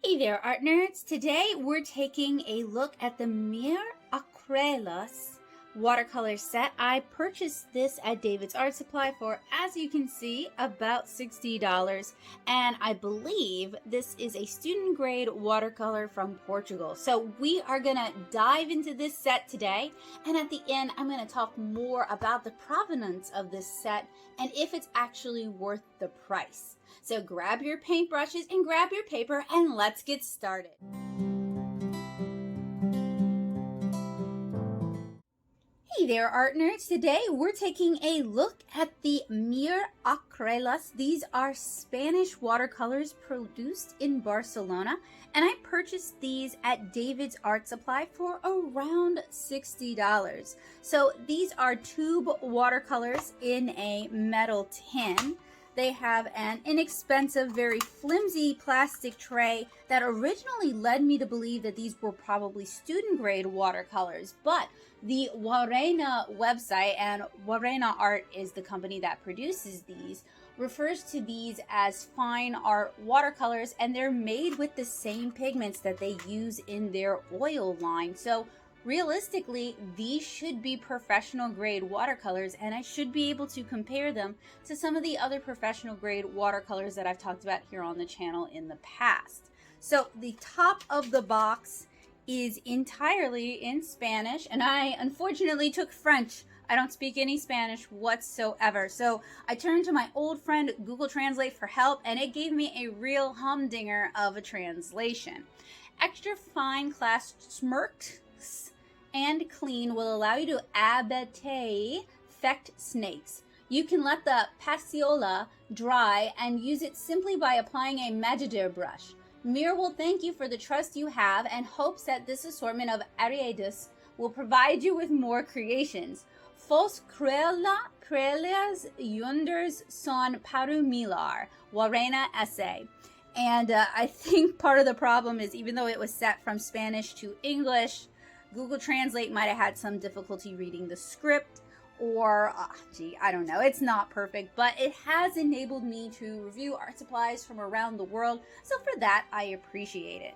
Hey there, art nerds! Today we're taking a look at the Mir Acquerla watercolor set. I purchased this at David's Art Supply for, as you can see, about $60, and I believe this is a student grade watercolor from Portugal. So we are gonna dive into this set today, and at the end I'm gonna talk more about the provenance of this set and if it's actually worth the price. So grab your paintbrushes and grab your paper and let's get started. Hey there, art nerds! Today we're taking a look at the Mir Acquerla. These are Spanish watercolors produced in Barcelona, and I purchased these at David's Art Supply for around $60. So these are tube watercolors in a metal tin. They have an inexpensive, very flimsy plastic tray that originally led me to believe that these were probably student grade watercolors, but the Jaurena website, and Jaurena Art is the company that produces these, refers to these as fine art watercolors, and they're made with the same pigments that they use in their oil line. So realistically, these should be professional grade watercolors, and I should be able to compare them to some of the other professional grade watercolors that I've talked about here on the channel in the past. So the top of the box is entirely in Spanish, and I unfortunately took French. I don't speak any Spanish whatsoever. So I turned to my old friend Google Translate for help, and it gave me a real humdinger of a translation. Extra fine class smirked and clean will allow you to abate effect snakes. You can let the pastiola dry and use it simply by applying a magidere brush. Mir will thank you for the trust you have and hopes that this assortment of ariades will provide you with more creations. Fos crelas yunders son parumilar, Jaurena essay. And I think part of the problem is, even though it was set from Spanish to English, Google Translate might have had some difficulty reading the script, or, I don't know. It's not perfect, but it has enabled me to review art supplies from around the world, so for that, I appreciate it.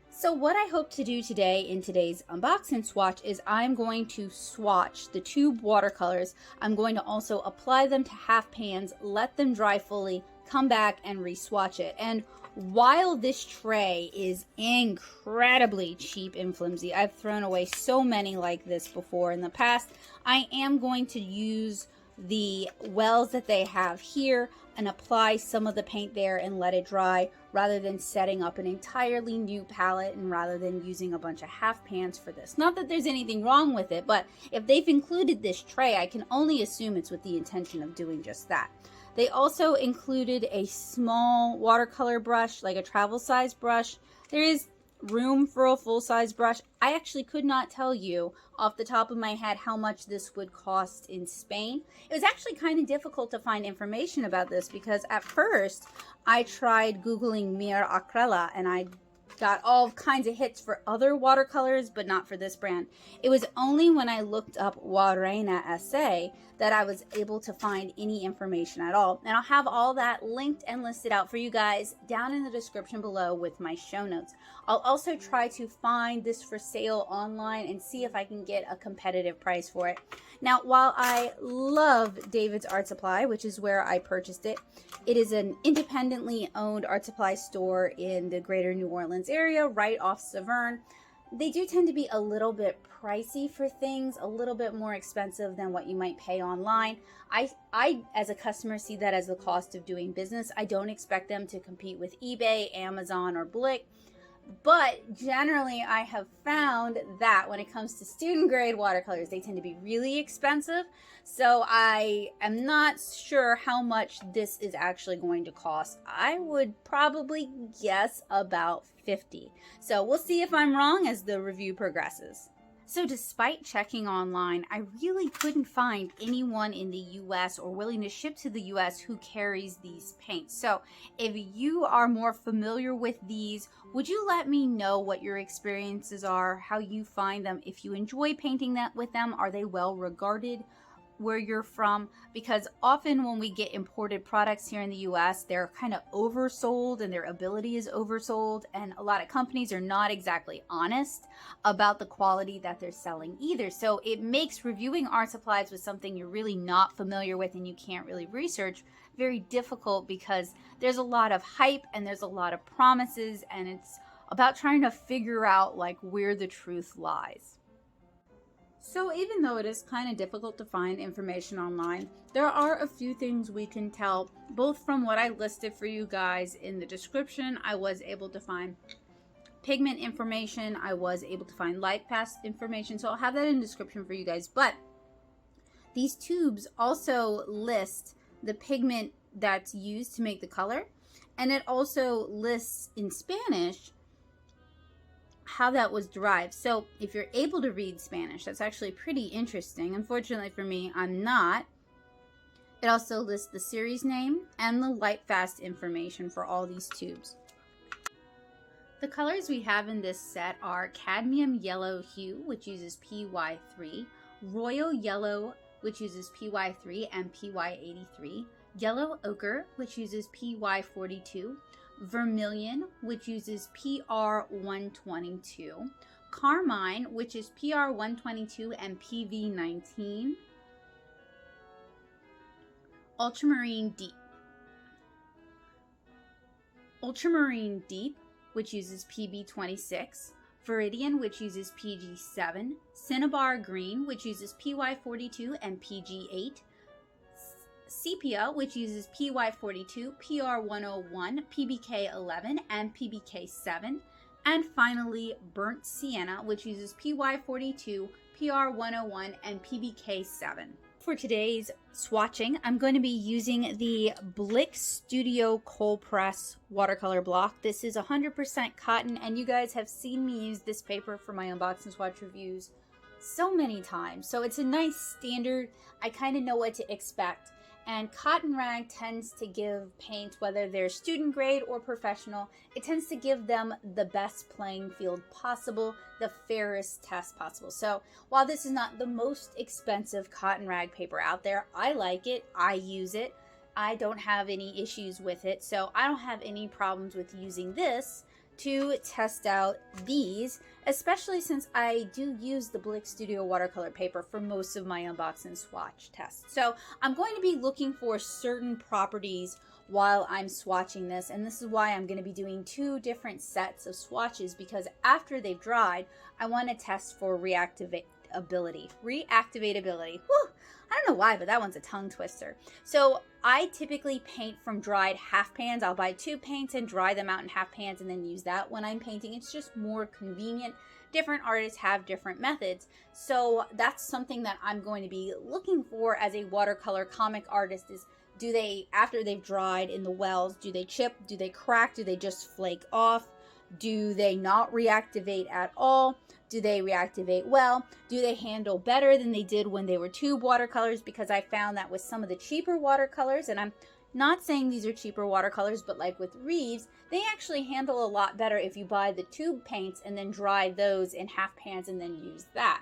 So what I hope to do today in today's unboxing swatch is I'm going to swatch the tube watercolors. I'm going to also apply them to half pans, let them dry fully, come back and re-swatch it. And while this tray is incredibly cheap and flimsy, I've thrown away so many like this before in the past, I am going to use the wells that they have here and apply some of the paint there and let it dry, rather than setting up an entirely new palette and rather than using a bunch of half pans for this. Not that there's anything wrong with it, but if they've included this tray, I can only assume it's with the intention of doing just that. They also included a small watercolor brush, like a travel size brush. There is room for a full-size brush. I actually could not tell you off the top of my head how much this would cost in Spain. It was actually kind of difficult to find information about this because at first I tried Googling Mir Acquerla and I got all kinds of hits for other watercolors, but not for this brand. It was only when I looked up Jaurena essay that I was able to find any information at all. And I'll have all that linked and listed out for you guys down in the description below with my show notes. I'll also try to find this for sale online and see if I can get a competitive price for it. Now, while I love David's Art Supply, which is where I purchased it, it is an independently owned art supply store in the greater New Orleans area, right off Severn. They do tend to be a little bit pricey for things, a little bit more expensive than what you might pay online. I as a customer, see that as the cost of doing business. I don't expect them to compete with eBay, Amazon, or Blick. But generally, I have found that when it comes to student grade watercolors, they tend to be really expensive. So I am not sure how much this is actually going to cost. I would probably guess about $50. So we'll see if I'm wrong as the review progresses. So despite checking online, I really couldn't find anyone in the US or willing to ship to the US who carries these paints. So if you are more familiar with these, would you let me know what your experiences are, how you find them, if you enjoy painting that with them, are they well regarded? where you're from, because often when we get imported products here in the US, they're kind of oversold and their ability is oversold, and a lot of companies are not exactly honest about the quality that they're selling either. So it makes reviewing art supplies with something you're really not familiar with and you can't really research very difficult, because there's a lot of hype and there's a lot of promises, and it's about trying to figure out like where the truth lies. So even though it is kind of difficult to find information online, there are a few things we can tell, both from what I listed for you guys in the description. I was able to find pigment information, I was able to find light pass information, so I'll have that in the description for you guys. But these tubes also list the pigment that's used to make the color, and it also lists in Spanish how that was derived. So if you're able to read Spanish, that's actually pretty interesting. Unfortunately for me, I'm not. It also lists the series name and the light fast information for all these tubes. The colors we have in this set are cadmium yellow hue, which uses PY3, royal yellow, which uses PY3 and PY83, yellow ochre, which uses PY42, vermilion, which uses PR122, carmine, which is PR122 and PV19, ultramarine deep, which uses PB26, viridian, which uses PG7, cinnabar green, which uses PY42 and PG8, Sepia, which uses PY42, PR101, PBK11, and PBK7, and finally burnt sienna, which uses PY42, PR101, and PBK7. For today's swatching, I'm going to be using the Blick Studio Cold Press watercolor block. This is 100% cotton, and you guys have seen me use this paper for my unbox and swatch reviews so many times. So it's a nice standard. I kind of know what to expect. And cotton rag tends to give paints, whether they're student grade or professional, it tends to give them the best playing field possible, the fairest test possible. So while this is not the most expensive cotton rag paper out there, I like it, I use it, I don't have any issues with it, so I don't have any problems with using this to test out these, especially since I do use the Blick Studio watercolor paper for most of my unbox and swatch tests. So I'm going to be looking for certain properties while I'm swatching this, and this is why I'm going to be doing two different sets of swatches, because after they've dried, I want to test for reactivatability. Whew, I don't know why, but that one's a tongue twister. So I typically paint from dried half pans. I'll buy two paints and dry them out in half pans and then use that when I'm painting. It's just more convenient. Different artists have different methods. So that's something that I'm going to be looking for as a watercolor comic artist is, do they, after they've dried in the wells, do they chip, do they crack, do they just flake off? Do they not reactivate at all? Do they reactivate well? Do they handle better than they did when they were tube watercolors? Because I found that with some of the cheaper watercolors, and I'm not saying these are cheaper watercolors, but like with Reeves, they actually handle a lot better if you buy the tube paints and then dry those in half pans and then use that.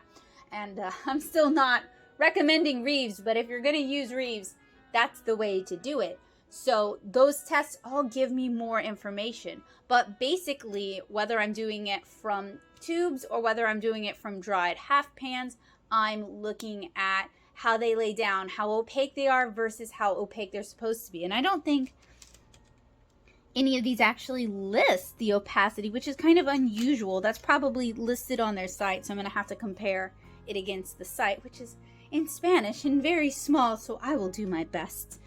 And I'm still not recommending Reeves, but if you're going to use Reeves, that's the way to do it. So those tests all give me more information. But basically, whether I'm doing it from tubes or whether I'm doing it from dried half pans, I'm looking at how they lay down, how opaque they are versus how opaque they're supposed to be. And I don't think any of these actually list the opacity, which is kind of unusual. That's probably listed on their site, so I'm going to have to compare it against the site, which is in Spanish and very small, so I will do my best.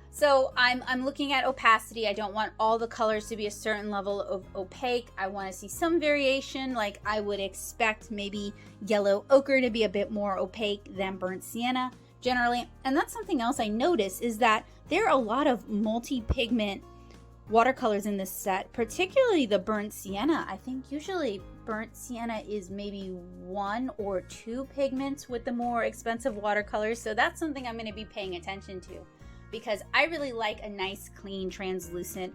So I'm looking at opacity. I don't want all the colors to be a certain level of opaque. I want to see some variation, like I would expect maybe yellow ochre to be a bit more opaque than burnt sienna generally. And that's something else I noticed, is that there are a lot of multi-pigment watercolors in this set, particularly the burnt sienna. I think usually burnt sienna is maybe 1 or 2 pigments with the more expensive watercolors. So that's something I'm going to be paying attention to, because I really like a nice, clean, translucent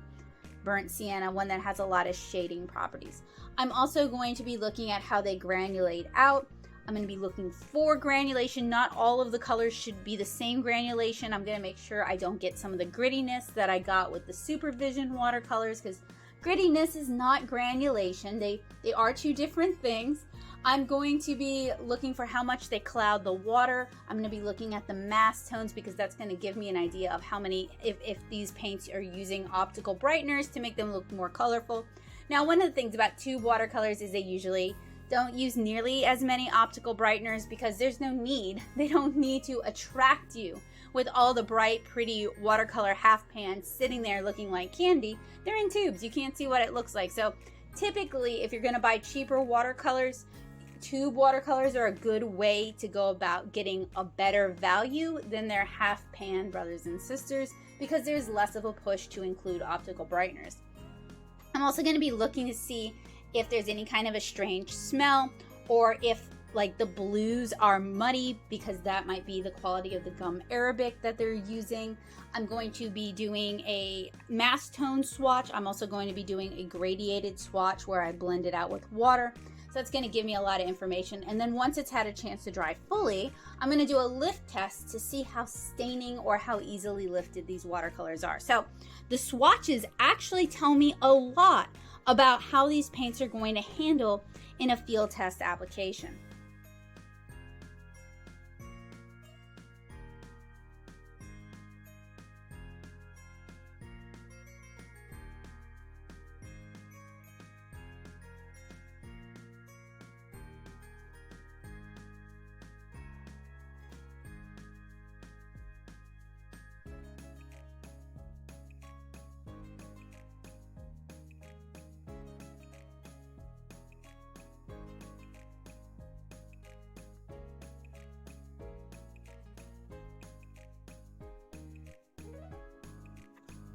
burnt sienna, one that has a lot of shading properties. I'm also going to be looking at how they granulate out. I'm going to be looking for granulation. Not all of the colors should be the same granulation. I'm going to make sure I don't get some of the grittiness that I got with the Supervision watercolors, because grittiness is not granulation. They are two different things. I'm going to be looking for how much they cloud the water. I'm going to be looking at the mass tones, because that's going to give me an idea of how many, if these paints are using optical brighteners to make them look more colorful. Now, one of the things about tube watercolors is they usually don't use nearly as many optical brighteners, because there's no need. They don't need to attract you with all the bright, pretty watercolor half pans sitting there looking like candy. They're in tubes. You can't see what it looks like. So typically, if you're going to buy cheaper watercolors, tube watercolors are a good way to go about getting a better value than their half pan brothers and sisters, because there's less of a push to include optical brighteners. I'm also going to be looking to see if there's any kind of a strange smell, or if like the blues are muddy, because that might be the quality of the gum arabic that they're using. I'm going to be doing a mass tone swatch. I'm also going to be doing a gradiated swatch where I blend it out with water. So that's going to give me a lot of information. And then once it's had a chance to dry fully, I'm going to do a lift test to see how staining or how easily lifted these watercolors are. So the swatches actually tell me a lot about how these paints are going to handle in a field test application.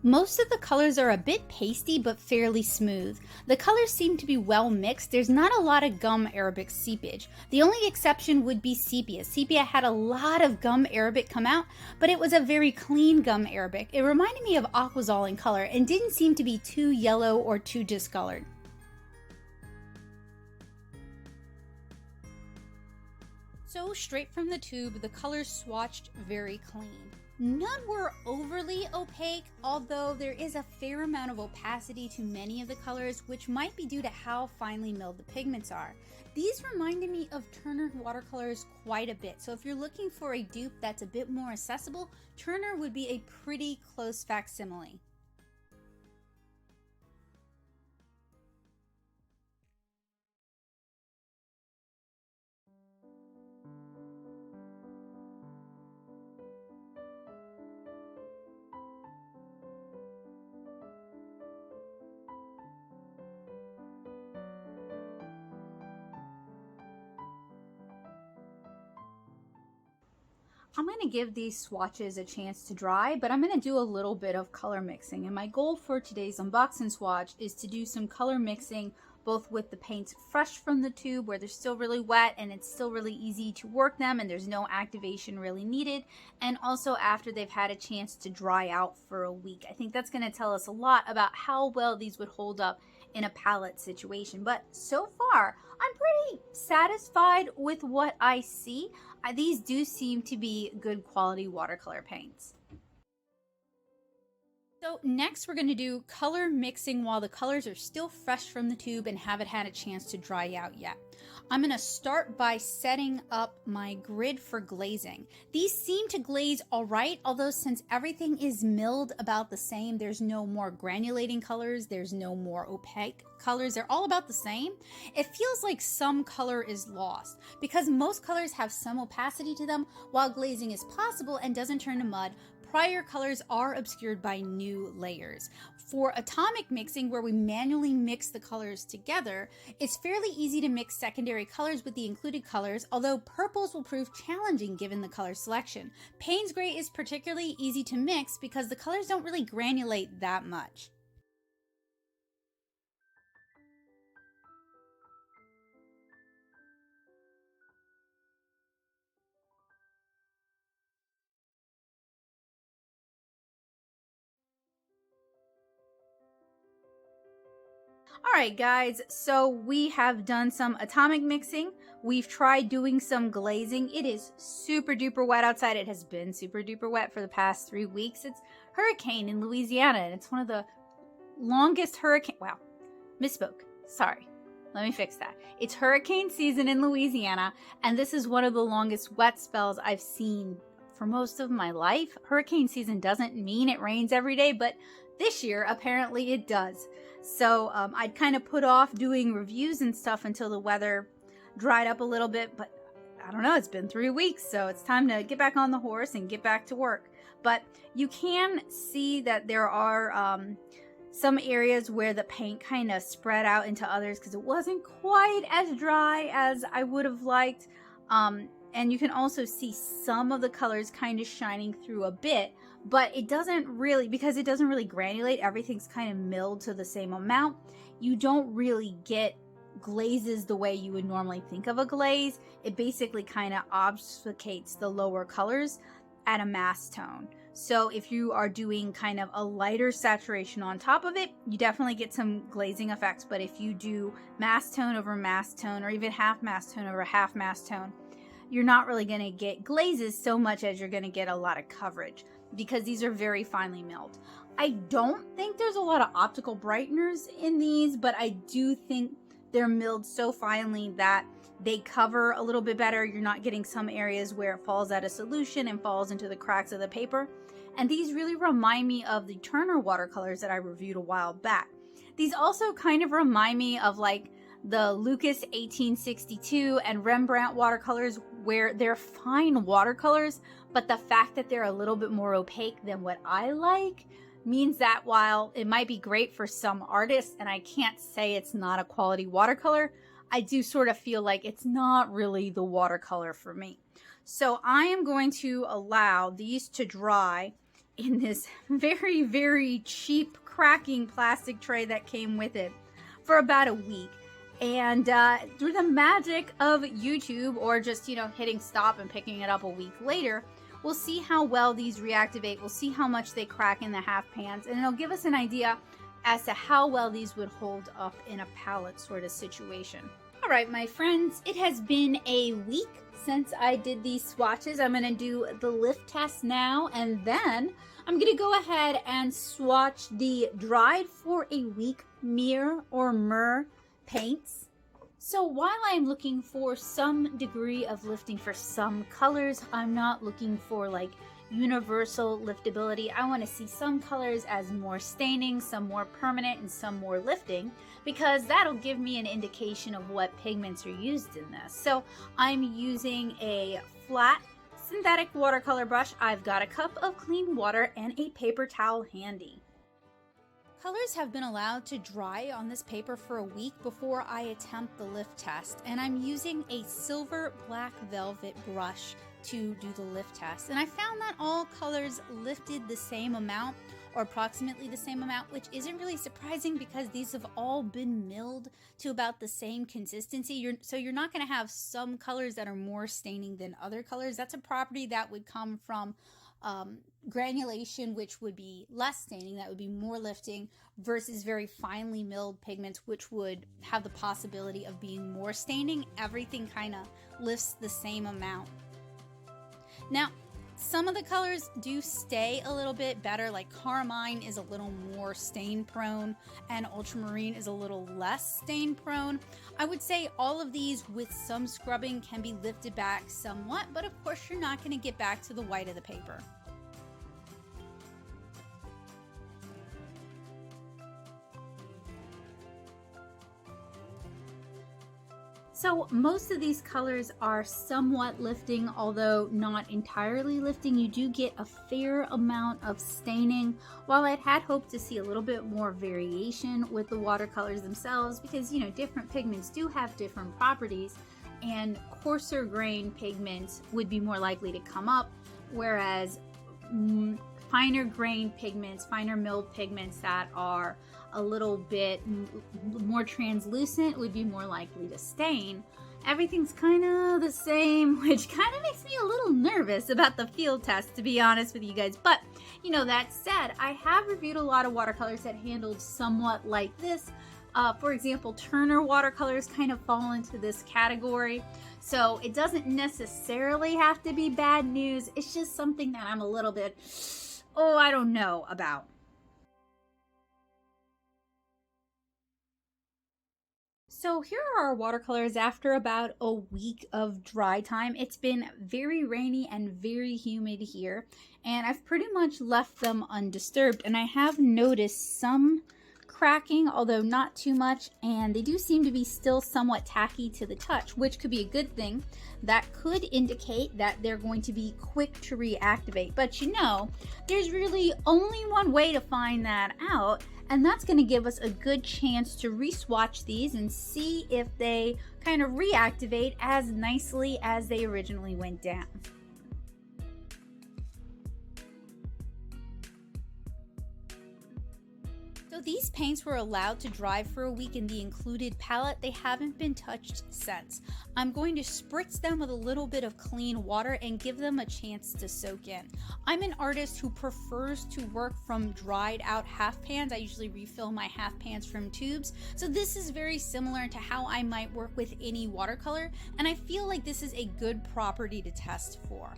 Most of the colors are a bit pasty but fairly smooth. The colors seem to be well mixed. There's not a lot of gum arabic seepage. The only exception would be Sepia. Sepia had a lot of gum arabic come out, but it was a very clean gum arabic. It reminded me of Aquazol in color and didn't seem to be too yellow or too discolored. So straight from the tube, the colors swatched very clean. None were overly opaque, although there is a fair amount of opacity to many of the colors, which might be due to how finely milled the pigments are. These reminded me of Turner watercolors quite a bit, so if you're looking for a dupe that's a bit more accessible, Turner would be a pretty close facsimile. I'm going to give these swatches a chance to dry, but I'm going to do a little bit of color mixing. And my goal for today's unboxing swatch is to do some color mixing, both with the paints fresh from the tube where they're still really wet and it's still really easy to work them and there's no activation really needed, and also after they've had a chance to dry out for a week. I think that's going to tell us a lot about how well these would hold up in a palette situation. But so far, I'm pretty satisfied with what I see. These do seem to be good quality watercolor paints. So next we're going to do color mixing while the colors are still fresh from the tube and haven't had a chance to dry out yet. I'm going to start by setting up my grid for glazing. These seem to glaze all right, although since everything is milled about the same, there's no more granulating colors, there's no more opaque colors, they're all about the same. It feels like some color is lost because most colors have some opacity to them while glazing is possible and doesn't turn to mud. Prior colors are obscured by new layers. For atomic mixing, where we manually mix the colors together, it's fairly easy to mix secondary colors with the included colors, although purples will prove challenging given the color selection. Payne's gray is particularly easy to mix because the colors don't really granulate that much. All right, guys, so we have done some atomic mixing. We've tried doing some glazing. It is super duper wet outside. It has been super duper wet for the past 3 weeks. It's hurricane in Louisiana, and it's one of the longest hurricane. Wow, misspoke. Sorry. Let me fix that. It's hurricane season in Louisiana, and this is one of the longest wet spells I've seen for most of my life. Hurricane season doesn't mean it rains every day, but this year, apparently it does. So I'd kind of put off doing reviews and stuff until the weather dried up a little bit, but I don't know, it's been 3 weeks, so it's time to get back on the horse and get back to work. But you can see that there are some areas where the paint kind of spread out into others because it wasn't quite as dry as I would have liked. And you can also see some of the colors kind of shining through a bit, but it doesn't really, because it doesn't really granulate, everything's kind of milled to the same amount. You don't really get glazes the way you would normally think of a glaze. It basically kind of obfuscates the lower colors at a mass tone. So if you are doing kind of a lighter saturation on top of it, you definitely get some glazing effects. But if you do mass tone over mass tone, or even half mass tone over half mass tone, you're not really going to get glazes so much as you're going to get a lot of coverage, because these are very finely milled. I don't think there's a lot of optical brighteners in these, but I do think they're milled so finely that they cover a little bit better. You're not getting some areas where it falls out of solution and falls into the cracks of the paper. And these really remind me of the Turner watercolors that I reviewed a while back. These also kind of remind me of like the Lucas 1862 and Rembrandt watercolors, where they're fine watercolors, but the fact that they're a little bit more opaque than what I like means that while it might be great for some artists, and I can't say it's not a quality watercolor, I do sort of feel like it's not really the watercolor for me. So I am going to allow these to dry in this very, very cheap cracking plastic tray that came with it for about a week. And through the magic of YouTube, or just, hitting stop and picking it up a week later, we'll see how well these reactivate. We'll see how much they crack in the half pans, and it'll give us an idea as to how well these would hold up in a palette sort of situation. All right, my friends, it has been a week since I did these swatches. I'm going to do the lift test now, and then I'm going to go ahead and swatch the dried for a week Mir or Mir paints. So while I'm looking for some degree of lifting for some colors, I'm not looking for like universal liftability. I want to see some colors as more staining, some more permanent, and some more lifting, because that'll give me an indication of what pigments are used in this. So I'm using a flat synthetic watercolor brush. I've got a cup of clean water and a paper towel handy. Colors have been allowed to dry on this paper for a week before I attempt the lift test, and I'm using a silver black velvet brush to do the lift test. And I found that all colors lifted the same amount, or approximately the same amount, which isn't really surprising because these have all been milled to about the same consistency. So you're not going to have some colors that are more staining than other colors. That's a property that would come from granulation, which would be less staining, that would be more lifting, versus very finely milled pigments, which would have the possibility of being more staining. Everything kind of lifts the same amount. Now, some of the colors do stay a little bit better, like carmine is a little more stain prone and ultramarine is a little less stain prone. I would say all of these with some scrubbing can be lifted back somewhat, but of course you're not going to get back to the white of the paper. So most of these colors are somewhat lifting, although not entirely lifting. You do get a fair amount of staining. While I'd had hoped to see a little bit more variation with the watercolors themselves, because different pigments do have different properties, and coarser grain pigments would be more likely to come up, whereas finer grain pigments, finer milled pigments that are a little bit more translucent would be more likely to stain. Everything's kind of the same, which kind of makes me a little nervous about the field test, to be honest with you guys. But that said, I have reviewed a lot of watercolors that handled somewhat like this. For example, Turner watercolors kind of fall into this category. So it doesn't necessarily have to be bad news. It's just something that I'm a little bit, oh, I don't know about. So here are our watercolors after about a week of dry time. It's been very rainy and very humid here, and I've pretty much left them undisturbed, and I have noticed some cracking, although not too much, and they do seem to be still somewhat tacky to the touch, which could be a good thing. That could indicate that they're going to be quick to reactivate, but you know, there's really only one way to find that out, and that's going to give us a good chance to re-swatch these and see if they kind of reactivate as nicely as they originally went down. So these paints were allowed to dry for a week in the included palette. They haven't been touched since. I'm going to spritz them with a little bit of clean water and give them a chance to soak in. I'm an artist who prefers to work from dried out half pans. I usually refill my half pans from tubes. So this is very similar to how I might work with any watercolor, and I feel like this is a good property to test for.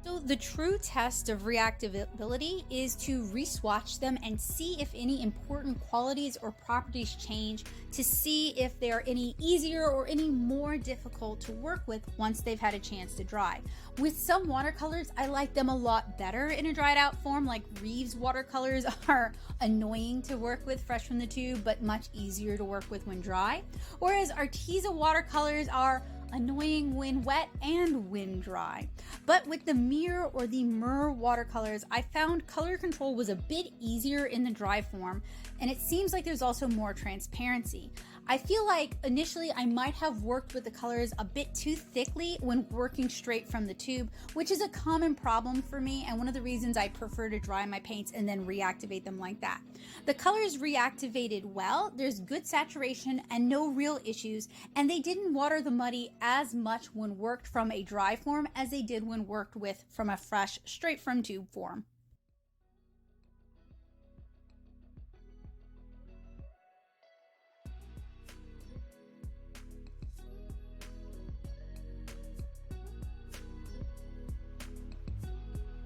So the true test of reactivability is to re-swatch them and see if any important qualities or properties change, to see if they're any easier or any more difficult to work with once they've had a chance to dry. With some watercolors, I like them a lot better in a dried out form, like Reeves watercolors are annoying to work with fresh from the tube, but much easier to work with when dry. Whereas Arteza watercolors are annoying when wet and when dry. But with the Mir or the Mir watercolors, I found color control was a bit easier in the dry form, and it seems like there's also more transparency. I feel like initially I might have worked with the colors a bit too thickly when working straight from the tube, which is a common problem for me and one of the reasons I prefer to dry my paints and then reactivate them like that. The colors reactivated well, there's good saturation and no real issues, and they didn't water the muddy as much when worked from a dry form as they did when worked with from a fresh straight from tube form.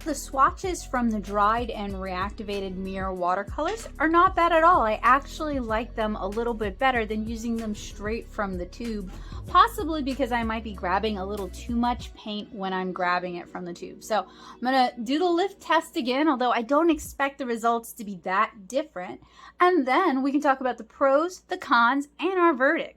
The swatches from the dried and reactivated Mir watercolors are not bad at all. I actually like them a little bit better than using them straight from the tube, possibly because I might be grabbing a little too much paint when I'm grabbing it from the tube. So I'm gonna do the lift test again, although I don't expect the results to be that different. And then we can talk about the pros, the cons, and our verdict.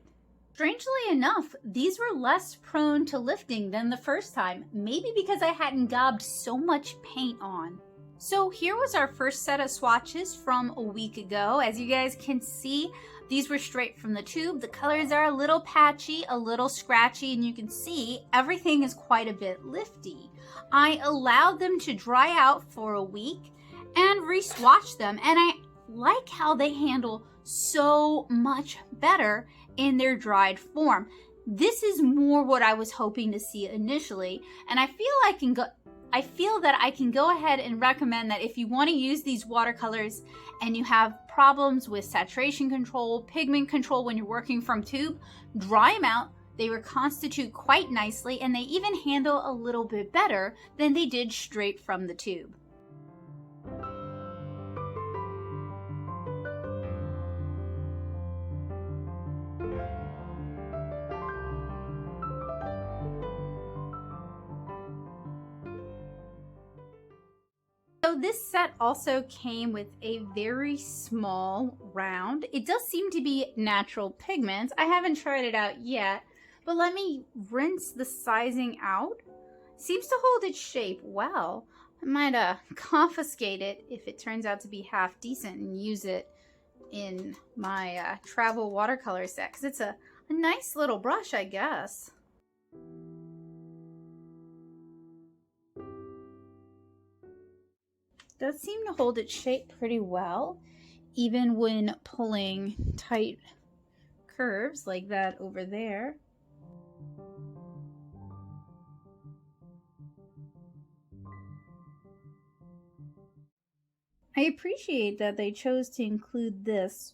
Strangely enough, these were less prone to lifting than the first time, maybe because I hadn't gobbed so much paint on. So here was our first set of swatches from a week ago. As you guys can see, these were straight from the tube. The colors are a little patchy, a little scratchy, and you can see everything is quite a bit lifty. I allowed them to dry out for a week and re-swatch them, and I like how they handle so much better in their dried form. This is more what I was hoping to see initially, and I feel that I can go ahead and recommend that if you want to use these watercolors and you have problems with saturation control, pigment control when you're working from tube, dry them out. They reconstitute quite nicely, and they even handle a little bit better than they did straight from the tube. So this set also came with a very small round. It does seem to be natural pigments. I haven't tried it out yet, but let me rinse the sizing out. Seems to hold its shape well. I might confiscate it if it turns out to be half decent and use it in my travel watercolor set, because it's a nice little brush, I guess. Does seem to hold its shape pretty well, even when pulling tight curves like that over there. I appreciate that they chose to include this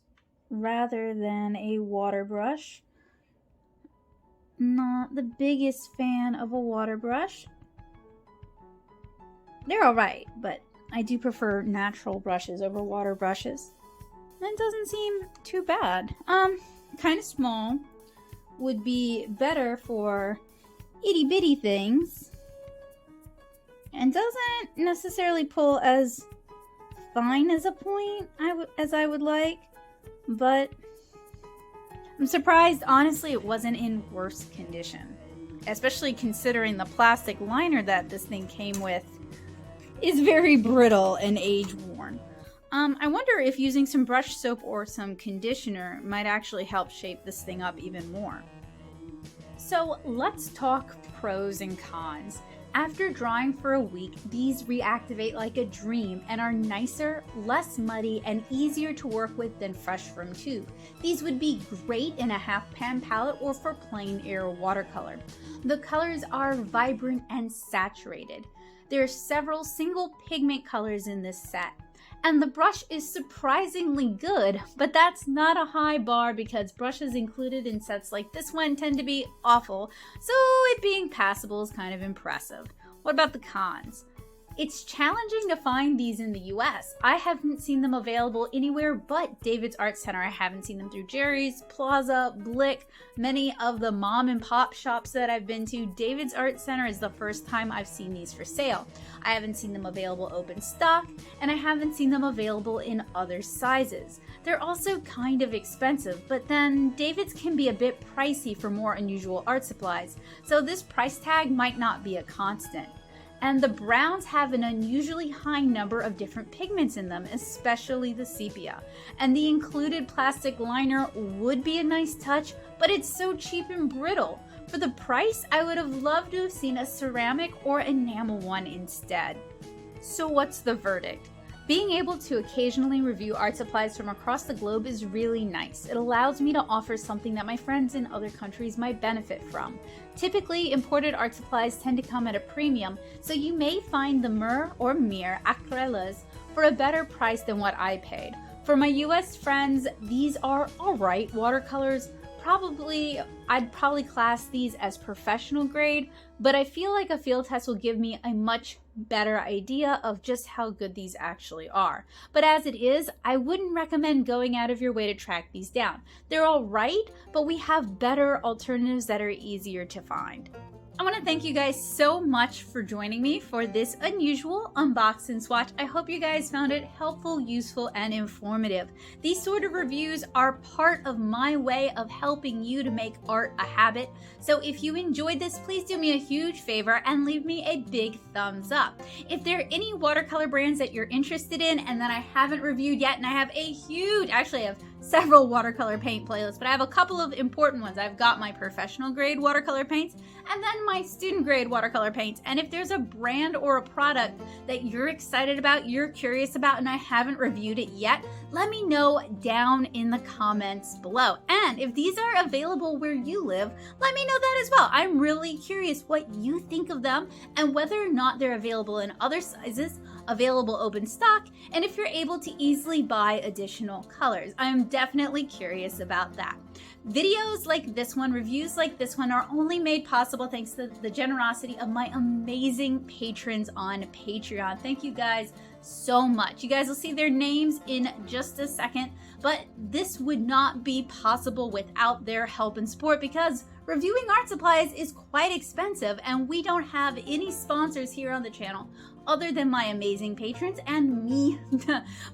rather than a water brush. Not the biggest fan of a water brush. They're alright, but I do prefer natural brushes over water brushes. That doesn't seem too bad. Kind of small. Would be better for itty bitty things. And doesn't necessarily pull as fine as a point as I would like. But I'm surprised, honestly, it wasn't in worse condition. Especially considering the plastic liner that this thing came with is very brittle and age-worn. I wonder if using some brush soap or some conditioner might actually help shape this thing up even more. So let's talk pros and cons. After drying for a week, these reactivate like a dream and are nicer, less muddy, and easier to work with than fresh from tube. These would be great in a half pan palette or for plain air watercolor. The colors are vibrant and saturated. There are several single pigment colors in this set. And the brush is surprisingly good, but that's not a high bar because brushes included in sets like this one tend to be awful, so it being passable is kind of impressive. What about the cons? It's challenging to find these in the US. I haven't seen them available anywhere but David's Art Center. I haven't seen them through Jerry's, Plaza, Blick, many of the mom and pop shops that I've been to. David's Art Center is the first time I've seen these for sale. I haven't seen them available open stock, and I haven't seen them available in other sizes. They're also kind of expensive, but then David's can be a bit pricey for more unusual art supplies, so this price tag might not be a constant. And the browns have an unusually high number of different pigments in them, especially the sepia. And the included plastic liner would be a nice touch, but it's so cheap and brittle. For the price, I would have loved to have seen a ceramic or enamel one instead. So what's the verdict? Being able to occasionally review art supplies from across the globe is really nice. It allows me to offer something that my friends in other countries might benefit from. Typically, imported art supplies tend to come at a premium, so you may find the Mir or Mir Acquerlas for a better price than what I paid. For my US friends, these are alright watercolors. I'd probably class these as professional grade, but I feel like a field test will give me a much better idea of just how good these actually are. But as it is, I wouldn't recommend going out of your way to track these down. They're all right, but we have better alternatives that are easier to find. I want to thank you guys so much for joining me for this unusual unbox and swatch. I hope you guys found it helpful, useful, and informative. These sort of reviews are part of my way of helping you to make art a habit. So if you enjoyed this, please do me a huge favor and leave me a big thumbs up. If there are any watercolor brands that you're interested in and that I haven't reviewed yet, and I have actually I have several watercolor paint playlists, but I have a couple of important ones. I've got my professional grade watercolor paints and then my student grade watercolor paints. And if there's a brand or a product that you're excited about, you're curious about, and I haven't reviewed it yet, let me know down in the comments below. And if these are available where you live, let me know that as well. I'm really curious what you think of them and whether or not they're available in other sizes, available open stock, and if you're able to easily buy additional colors. I'm definitely curious about that. Videos like this one, reviews like this one, are only made possible thanks to the generosity of my amazing patrons on Patreon. Thank you guys so much. You guys will see their names in just a second, but this would not be possible without their help and support because reviewing art supplies is quite expensive and we don't have any sponsors here on the channel other than my amazing patrons and me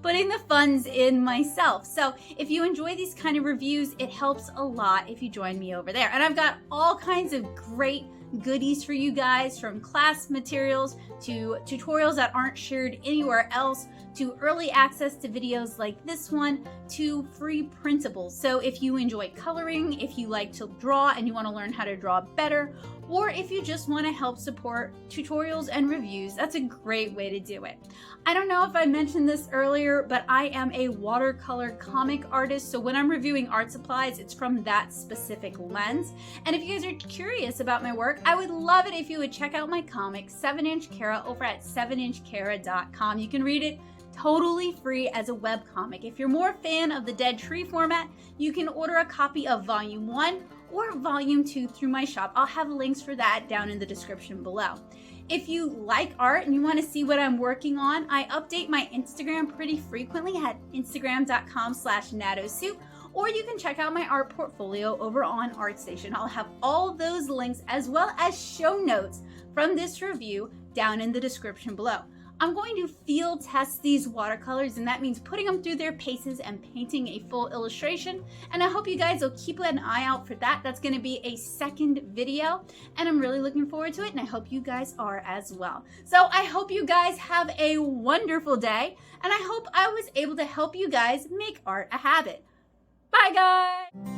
putting the funds in myself. So if you enjoy these kind of reviews, it helps a lot if you join me over there. And I've got all kinds of great goodies for you guys, from class materials to tutorials that aren't shared anywhere else, to early access to videos like this one, to free printables. So if you enjoy coloring, if you like to draw and you want to learn how to draw better, or if you just want to help support tutorials and reviews, that's a great way to do it. I don't know if I mentioned this earlier, but I am a watercolor comic artist, so when I'm reviewing art supplies, it's from that specific lens. And if you guys are curious about my work, I would love it if you would check out my comic, 7-Inch Kara, over at 7inchkara.com. You can read it totally free as a webcomic. If you're more a fan of the dead tree format, you can order a copy of Volume 1 or Volume 2 through my shop. I'll have links for that down in the description below. If you like art and you want to see what I'm working on, I update my Instagram pretty frequently at instagram.com/natosoup, or you can check out my art portfolio over on ArtStation. I'll have all of those links as well as show notes from this review down in the description below. I'm going to field test these watercolors, and that means putting them through their paces and painting a full illustration. And I hope you guys will keep an eye out for that. That's going to be a second video, and I'm really looking forward to it, and I hope you guys are as well. So I hope you guys have a wonderful day, and I hope I was able to help you guys make art a habit. Bye, guys!